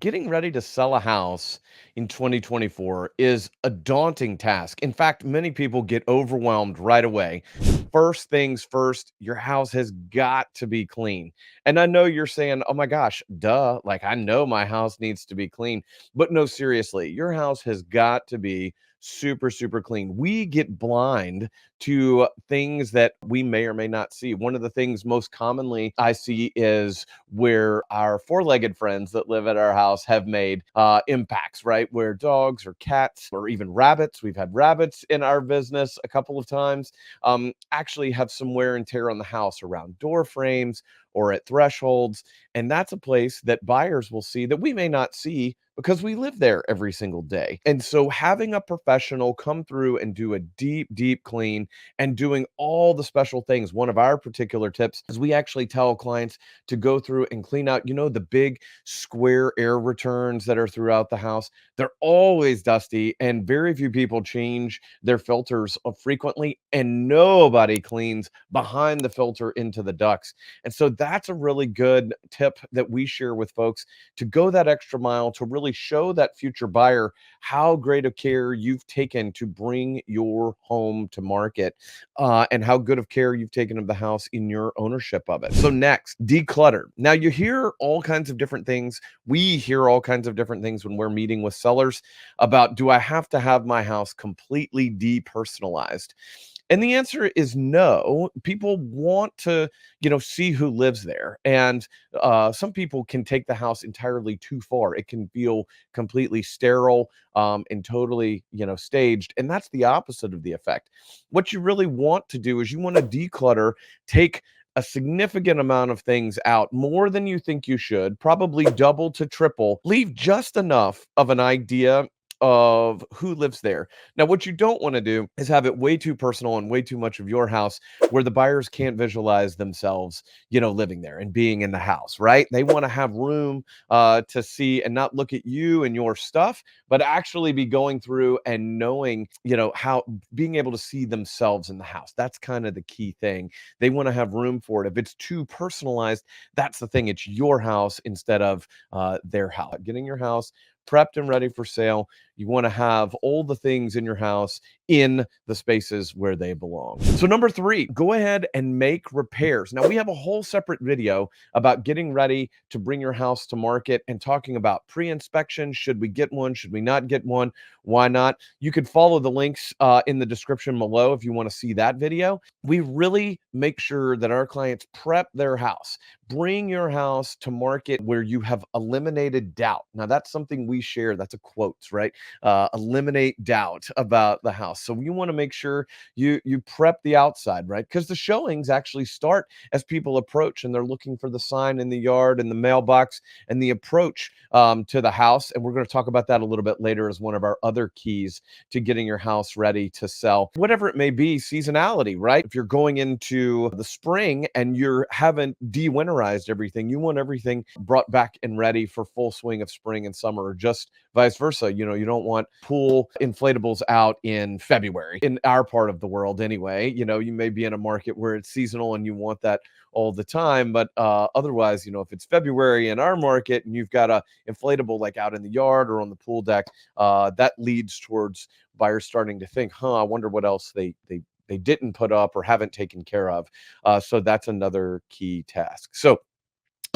Getting ready to sell a house in 2024 is a daunting task. In fact, many people get overwhelmed right away. First things first, your house has got to be clean. And I know you're saying, oh my gosh, duh. Like, I know my house needs to be clean. But no, seriously, your house has got to be super, super clean. We get blind to things that we may or may not see. One of the things most commonly I see is where our four-legged friends that live at our house have made impacts, right? Where dogs or cats or even rabbits, we've had rabbits in our business a couple of times, actually have some wear and tear on the house around door frames or at thresholds. And that's a place that buyers will see that we may not see because we live there every single day. And so having a professional come through and do a deep, deep clean and doing all the special things. One of our particular tips is we actually tell clients to go through and clean out, the big square air returns that are throughout the house. They're always dusty, and very few people change their filters frequently, and nobody cleans behind the filter into the ducts. And so that's a really good tip that we share with folks to go that extra mile to really show that future buyer how great of care you've taken to bring your home to market, and how good of care you've taken of the house in your ownership of it. So next, declutter. Now you hear all kinds of different things. We hear all kinds of different things when we're meeting with sellers about, do I have to have my house completely depersonalized? And the answer is no. People want to, see who lives there. And some people can take the house entirely too far. It can feel completely sterile, and totally, staged. And that's the opposite of the effect. What you really want to do is you want to declutter, take a significant amount of things out, more than you think you should, probably double to triple, leave just enough of an idea of who lives there. Now, what you don't want to do is have it way too personal and way too much of your house where the buyers can't visualize themselves, living there and being in the house, right? They want to have room to see and not look at you and your stuff, but actually be going through and knowing, how being able to see themselves in the house. That's kind of the key thing. They want to have room for it. If it's too personalized, that's the thing. It's your house instead of their house. Getting your house prepped and ready for sale. You want to have all the things in your house in the spaces where they belong. So number three, go ahead and make repairs. Now we have a whole separate video about getting ready to bring your house to market and talking about pre-inspection. Should we get one? Should we not get one? Why not? You could follow the links in the description below if you want to see that video. We really make sure that our clients prep their house. Bring your house to market where you have eliminated doubt. Now that's something we share. That's a quote, right? Eliminate doubt about the house. So you want to make sure you prep the outside, right? Because the showings actually start as people approach and they're looking for the sign in the yard and the mailbox and the approach to the house. And we're going to talk about that a little bit later as one of our other keys to getting your house ready to sell. Whatever it may be, seasonality, right? If you're going into the spring and you haven't de-winterized everything, you want everything brought back and ready for full swing of spring and summer, or just vice versa. You don't want pool inflatables out in February in our part of the world anyway. You may be in a market where it's seasonal and you want that all the time, but otherwise, if it's February in our market and you've got a inflatable like out in the yard or on the pool deck, that leads towards buyers starting to think, I wonder what else they didn't put up or haven't taken care of. So that's another key task. So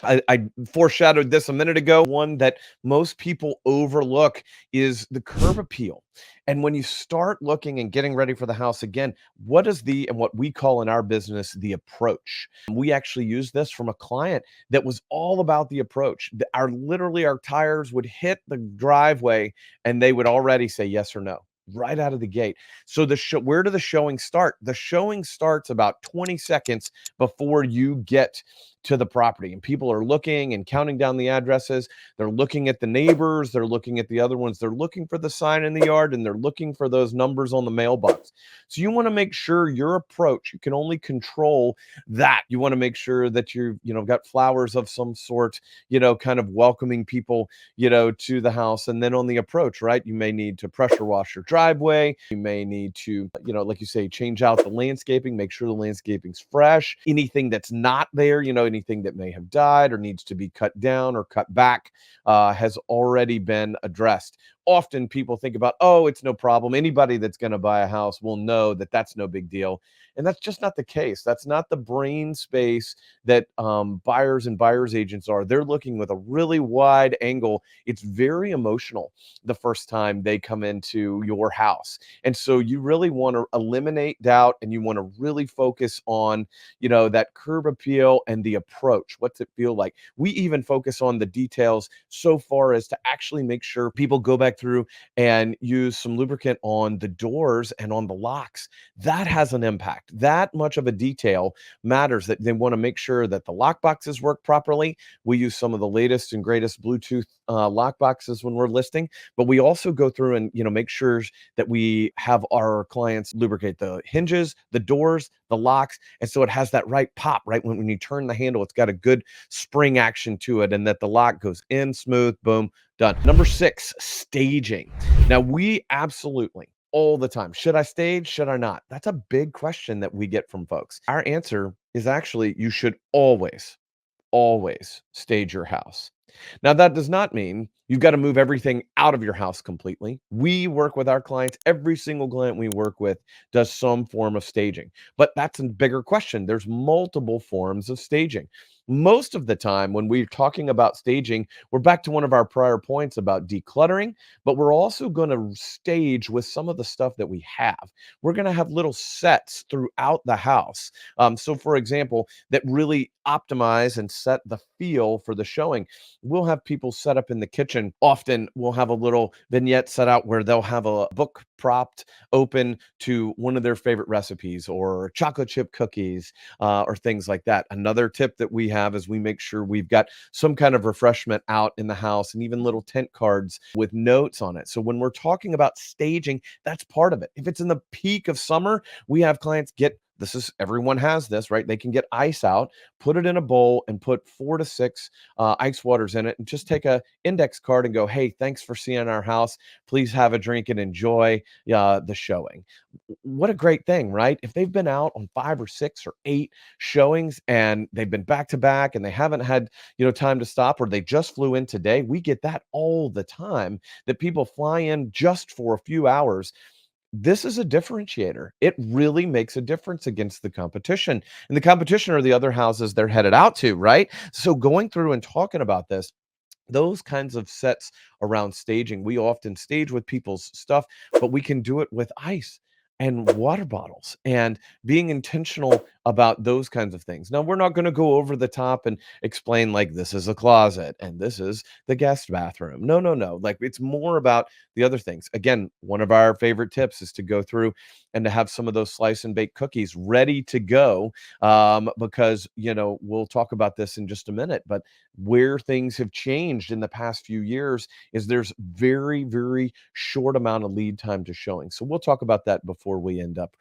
I foreshadowed this a minute ago. One that most people overlook is the curb appeal. And when you start looking and getting ready for the house again, what is and what we call in our business, the approach? We actually used this from a client that was all about the approach. Literally our tires would hit the driveway and they would already say yes or no right out of the gate. So where do the showings start? The showing starts about 20 seconds before you get to the property, and people are looking and counting down the addresses. They're looking at the neighbors, they're looking at the other ones, they're looking for the sign in the yard, and they're looking for those numbers on the mailbox. So you want to make sure your approach, you can only control that. You want to make sure that you've got flowers of some sort, kind of welcoming people to the house. And then on the approach, right, you may need to pressure wash your driveway. You may need to, like you say, change out the landscaping, make sure the landscaping's fresh. Anything that's not there, anything that may have died or needs to be cut down or cut back has already been addressed. Often people think about, oh, it's no problem. Anybody that's going to buy a house will know that that's no big deal. And that's just not the case. That's not the brain space that buyers and buyers agents are. They're looking with a really wide angle. It's very emotional the first time they come into your house. And so you really want to eliminate doubt, and you want to really focus on, that curb appeal and the approach. What's it feel like? We even focus on the details so far as to actually make sure people go back through and use some lubricant on the doors and on the locks. That has an impact. That much of a detail matters, that they want to make sure that the lock boxes work properly. We use some of the latest and greatest Bluetooth lock boxes when we're listing, but we also go through and make sure that we have our clients lubricate the hinges, the doors, the locks, and so it has that right pop, right? When you turn the handle, it's got a good spring action to it, and that the lock goes in smooth, boom, done. Number 6, staging. Now, we absolutely all the time, should I stage? Should I not? That's a big question that we get from folks. Our answer is actually you should always stage your house. Now, that does not mean you've got to move everything out of your house completely. We work with our clients. Every single client we work with does some form of staging, but that's a bigger question. There's multiple forms of staging. Most of the time, when we're talking about staging, we're back to one of our prior points about decluttering, but we're also going to stage with some of the stuff that we have. We're going to have little sets throughout the house. So, for example, that really optimize and set the feel for the showing. We'll have people set up in the kitchen. Often we'll have a little vignette set out where they'll have a book propped open to one of their favorite recipes or chocolate chip cookies or things like that. Another tip that we have is we make sure we've got some kind of refreshment out in the house, and even little tent cards with notes on it. So when we're talking about staging, that's part of it. If it's in the peak of summer, we have clients get this is everyone has this, right? They can get ice out, put it in a bowl, and put 4 to 6 ice waters in it, and just take a index card and go, hey, thanks for seeing our house. Please have a drink and enjoy the showing. What a great thing, right? If they've been out on 5 or 6 or 8 showings, and they've been back to back, and they haven't had time to stop, or they just flew in today, we get that all the time, that people fly in just for a few hours. This is a differentiator. It really makes a difference against the competition. And the competition are the other houses they're headed out to, right? So going through and talking about this, those kinds of sets around staging, we often stage with people's stuff, but we can do it with ice and water bottles and being intentional about those kinds of things. Now, we're not going to go over the top and explain like this is a closet and this is the guest bathroom. No, no, no. Like it's more about the other things. Again, one of our favorite tips is to go through and to have some of those slice and bake cookies ready to go, because we'll talk about this in just a minute, but where things have changed in the past few years is there's very, very short amount of lead time to showing. So we'll talk about that before we end up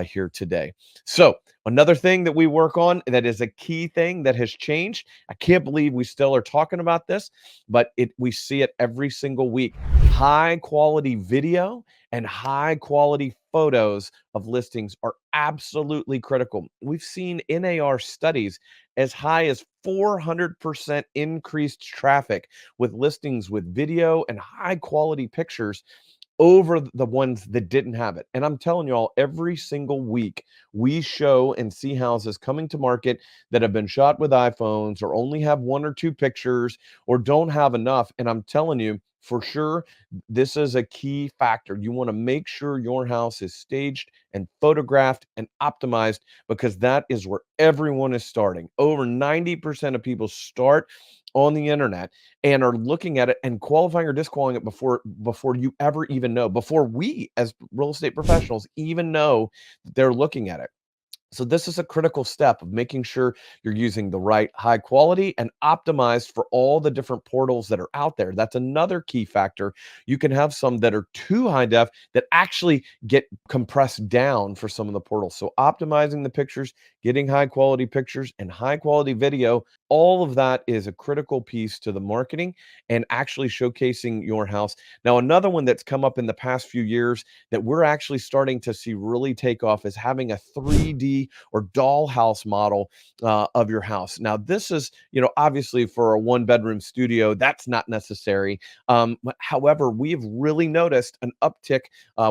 here today. So another thing that we work on that is a key thing that has changed. I can't believe we still are talking about this, but we see it every single week. High quality video and high quality photos of listings are absolutely critical. We've seen NAR studies as high as 400% increased traffic with listings with video and high quality pictures over the ones that didn't have it. And I'm telling you all, every single week we show and see houses coming to market that have been shot with iPhones or only have 1 or 2 pictures or don't have enough. And I'm telling you, for sure, this is a key factor. You want to make sure your house is staged and photographed and optimized, because that is where everyone is starting. Over 90% of people start on the internet and are looking at it and qualifying or disqualifying it before you ever even know, before we as real estate professionals even know that they're looking at it. So this is a critical step of making sure you're using the right high quality and optimized for all the different portals that are out there. That's another key factor. You can have some that are too high def that actually get compressed down for some of the portals. So optimizing the pictures, getting high quality pictures and high quality video. All of that is a critical piece to the marketing and actually showcasing your house. Now, another one that's come up in the past few years that we're actually starting to see really take off is having a 3D or dollhouse model of your house. Now, this is, obviously for a one bedroom studio, that's not necessary. However, we've really noticed an uptick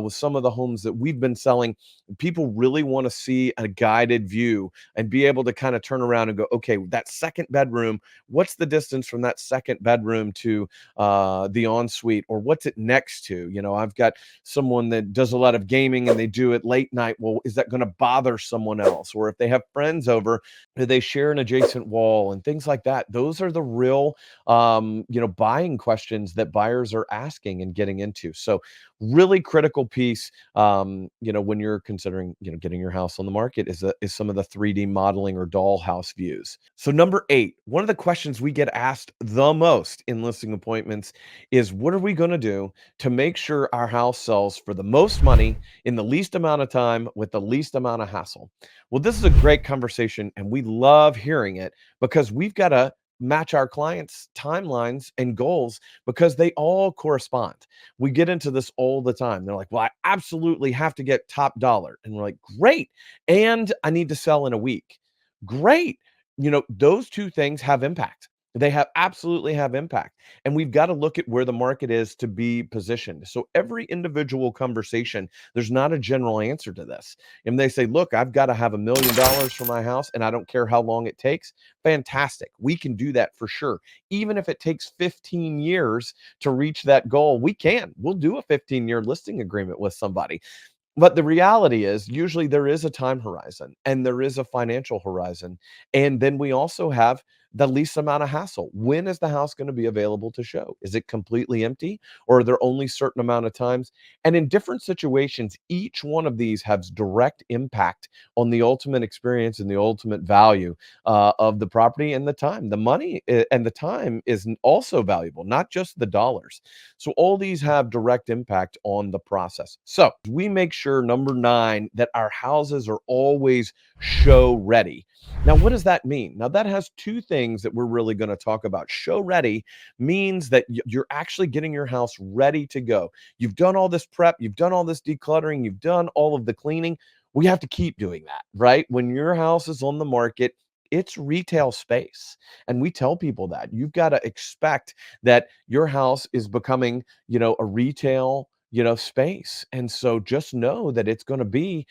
with some of the homes that we've been selling. People really want to see a guided view and be able to kind of turn around and go, okay, that second bedroom, what's the distance from that second bedroom to the ensuite, or what's it next to? I've got someone that does a lot of gaming and they do it late night. Well, is that going to bother someone else? Or if they have friends over, do they share an adjacent wall and things like that? Those are the real, buying questions that buyers are asking and getting into. So, really critical piece, when you're considering, getting your house on the market is some of the 3D modeling or dollhouse views. So, number 8, one of the questions we get asked the most in listing appointments is, what are we going to do to make sure our house sells for the most money in the least amount of time with the least amount of hassle? Well, this is a great conversation, and we love hearing it because we've got to match our clients' timelines and goals because they all correspond. We get into this all the time. They're like, well, I absolutely have to get top dollar. And we're like, great. And I need to sell in a week. Great. Those two things have impact. They have absolutely have impact. And we've got to look at where the market is to be positioned. So every individual conversation, there's not a general answer to this. And they say, look, I've got to have $1 million for my house and I don't care how long it takes. Fantastic. We can do that for sure. Even if it takes 15 years to reach that goal, we can. We'll do a 15-year listing agreement with somebody. But the reality is, usually there is a time horizon and there is a financial horizon. And then we also have the least amount of hassle. When is the house going to be available to show? Is it completely empty, or are there only certain amount of times? And in different situations, each one of these has direct impact on the ultimate experience and the ultimate value of the property and the time. The money and the time is also valuable, not just the dollars. So all these have direct impact on the process. So we make sure, number 9, that our houses are always show ready. Now, what does that mean? Now, that has two things that we're really going to talk about. Show ready means that you're actually getting your house ready to go. You've done all this prep, you've done all this decluttering, you've done all of the cleaning. We have to keep doing that, right? When your house is on the market, it's retail space. And we tell people that you've got to expect that your house is becoming, a retail, space. And so just know that it's going to be,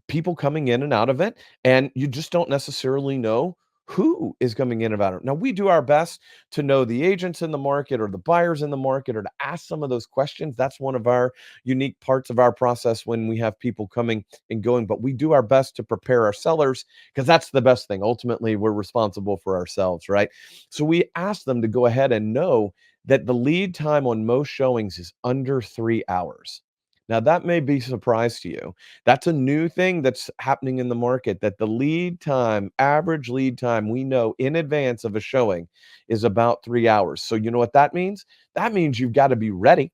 people coming in and out of it, and you just don't necessarily know who is coming in about it. Now, we do our best to know the agents in the market or the buyers in the market or to ask some of those questions. That's one of our unique parts of our process when we have people coming and going, but we do our best to prepare our sellers because that's the best thing. Ultimately, we're responsible for ourselves, right? So we ask them to go ahead and know that the lead time on most showings is under 3 hours. Now, that may be a surprise to you. That's a new thing that's happening in the market, that the lead time, average lead time we know in advance of a showing is about 3 hours. So you know what that means? That means you've got to be ready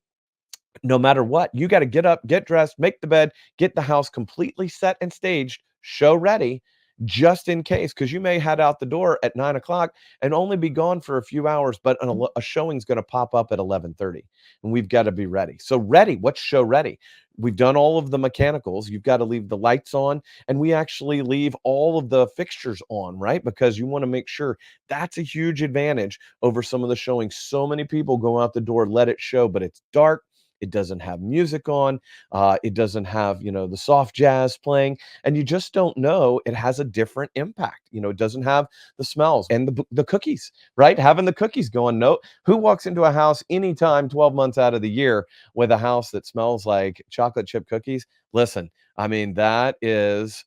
no matter what. You got to get up, get dressed, make the bed, get the house completely set and staged, show ready, just in case, because you may head out the door at 9 o'clock and only be gone for a few hours, but a showing's going to pop up at 11:30, and we've got to be ready. So ready, what's show ready? We've done all of the mechanicals. You've got to leave the lights on, and we actually leave all of the fixtures on, right? Because you want to make sure. That's a huge advantage over some of the showings. So many people go out the door, let it show, but it's dark. It doesn't have music on. It doesn't have, the soft jazz playing, and you just don't know. It has a different impact. It doesn't have the smells and the cookies, right? Having the cookies going. No, who walks into a house anytime 12 months out of the year with a house that smells like chocolate chip cookies? Listen, I mean, that is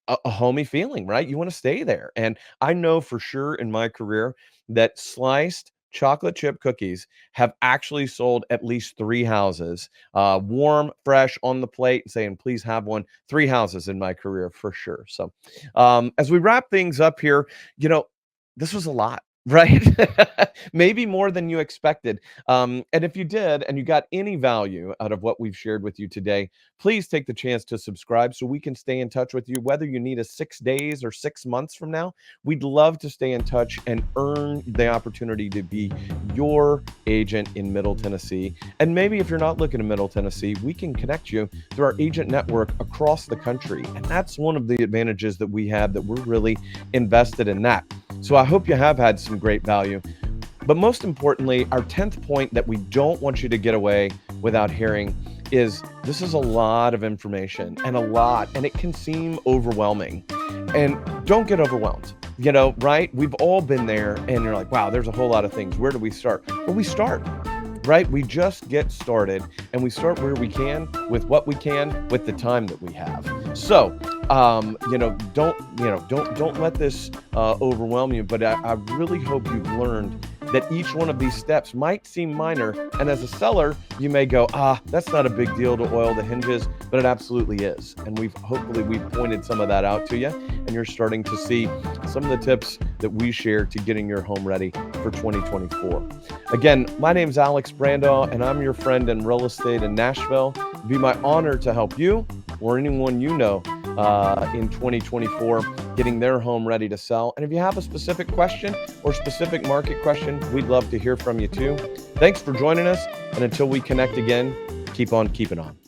a homey feeling, right? You want to stay there. And I know for sure in my career that sliced chocolate chip cookies have actually sold at least 3 houses, warm, fresh on the plate, saying, please have one. 3 houses in my career for sure. So as we wrap things up here, this was a lot. Right? Maybe more than you expected. And if you did and you got any value out of what we've shared with you today, please take the chance to subscribe so we can stay in touch with you, whether you need us 6 days or 6 months from now. We'd love to stay in touch and earn the opportunity to be your agent in Middle Tennessee. And maybe if you're not looking in Middle Tennessee, we can connect you through our agent network across the country. And that's one of the advantages that we have, that we're really invested in that. So I hope you have had some great value. But most importantly, our 10th point that we don't want you to get away without hearing is this is a lot of information and it can seem overwhelming. And don't get overwhelmed. Right? We've all been there and you're like, wow, there's a whole lot of things. Where do we start? Well, we start, right? We just get started and we start where we can, with what we can, with the time that we have. So, don't let this overwhelm you. But I really hope you've learned that each one of these steps might seem minor. And as a seller, you may go, that's not a big deal to oil the hinges, but it absolutely is. And hopefully we've pointed some of that out to you, and you're starting to see some of the tips that we share to getting your home ready for 2024. Again, my name is Alex Brandaw, and I'm your friend in real estate in Nashville. It'd be my honor to help you or anyone you know in 2024 getting their home ready to sell. And if you have a specific question or specific market question, we'd love to hear from you too. Thanks for joining us. And until we connect again, keep on keeping on.